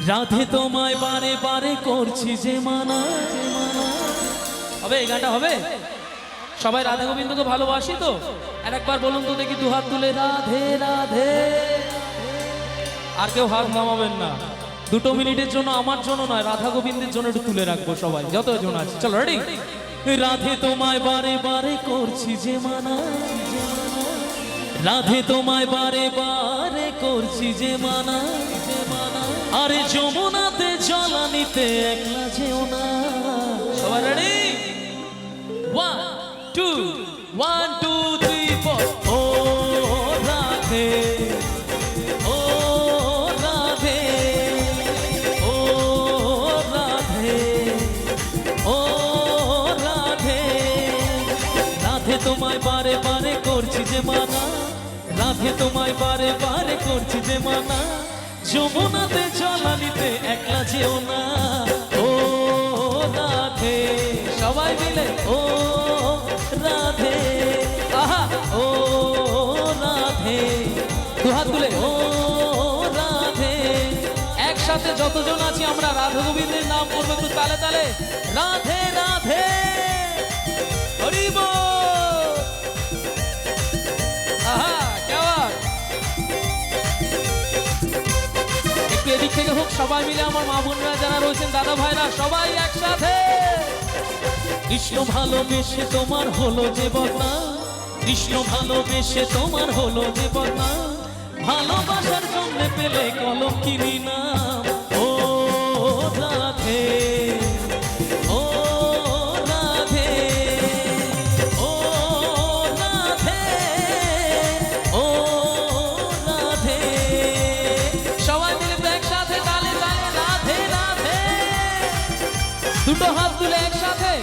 রাধে তোমায় বারে বারে করছি যে মানা। হবে এই গানটা হবে? সবাই রাধা গোবিন্দকে ভালোবাসি তো? আর একবার বলুন তো দেখি, দুহাত তুলে রাধে রাধে। আর কেউ হাত নামাবেন না। 2 মিনিটের জন্য, আমার জন্য নয়, রাধা গোবিন্দের জন্য একটু তুলে রাখবো সবাই, যতজন আছে। চলো রেডি। রাধে তোমায় বারে বারে করছি যে মানা, রাধে তোমায় বারে বারে করছি যে মানা। আরে যমুনাতে জলানিতে একলা যেও না। সবাই রেডি? 1 2 1 2 3 4। ও রাধে, ও রাধে, ও রাধে, ও রাধে। রাধে তোমায় বারে বারে করছি যে মানা, রাধে তোমায় বারে বারে করছি যে মানা। যমুনাতে জলানিতে একলা যেও না। ও রাধে, সবাই মিলে ও রাধে, আহা ও রাধে। দুহাত তুলে ও রাধে। একসাথে যতজন আছি আমরা রাধা গোবিন্দের নাম করবো একটু তালে তালে। রাধে রাধে, হরি বল। আহা কেমন? একটু এদিক থেকে হোক, সবাই মিলে আমার মা বোনরা যারা রয়েছেন, দাদা ভাইরা, সবাই একসাথে। কৃষ্ণ ভালোবেসে তোমার হলো যে বদনা, কৃষ্ণ ভালোবেসে তোমার হলো যে বদনা। ভালোবাসার জন্য পেলে কলঙ্কিনী নাম। ও রাধে, ও রাধে, ও রাধে, ও রাধে। সবাই মিলে তো একসাথে তালে তালে রাধে রাধে। 2 হাত তুলে একসাথে।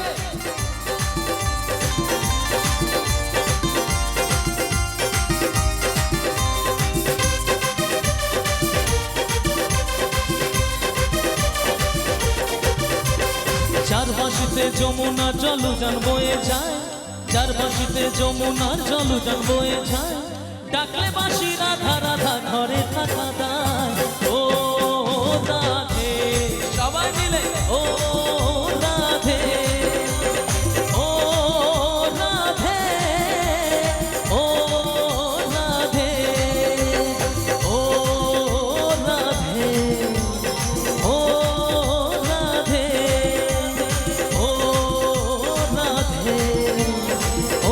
চার বাঁশিতে যমুনার জলযান বয়ে যায়, চার বাঁশিতে যমুনার জলযান বয়ে যায়। ডাকলে বাঁশি রাধা রাধা ঘরে থাকা দায়। ও রাধে, সবাই মিলে ও রাধে, ও রাধে, ও রাধে, ও রাধে, ও রাধে, ও রাধে,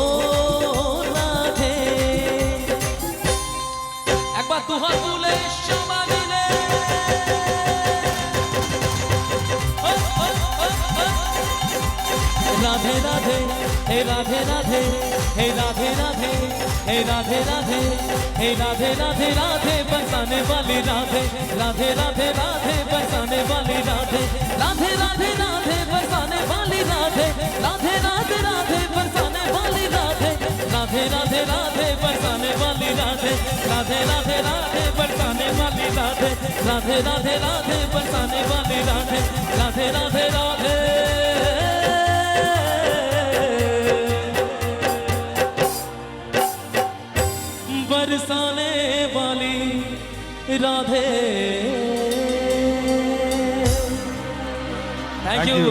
ও রাধে। একবার দুহাত তুলে সবাই মিলে রাধে রাধে, হে রাধে রাধে, হে রাধে রাধে, হে রাধে राधे, हे राधे राधे राधे बरसाने वाली राधे, राधे राधे राधे बरसाने वाली राधे, राधे राधे राधे बरसाने वाली राधे, राधे राधे राधे बरसाने वाली राधे, राधे राधे राधे बरसाने वाली राधे, राधे राधे राधे बरसाने वाली राधे, राधे राधे राधे बरसाने वाली राधे, राधे राधे राधे बरसाने वाली राधे। Thank you.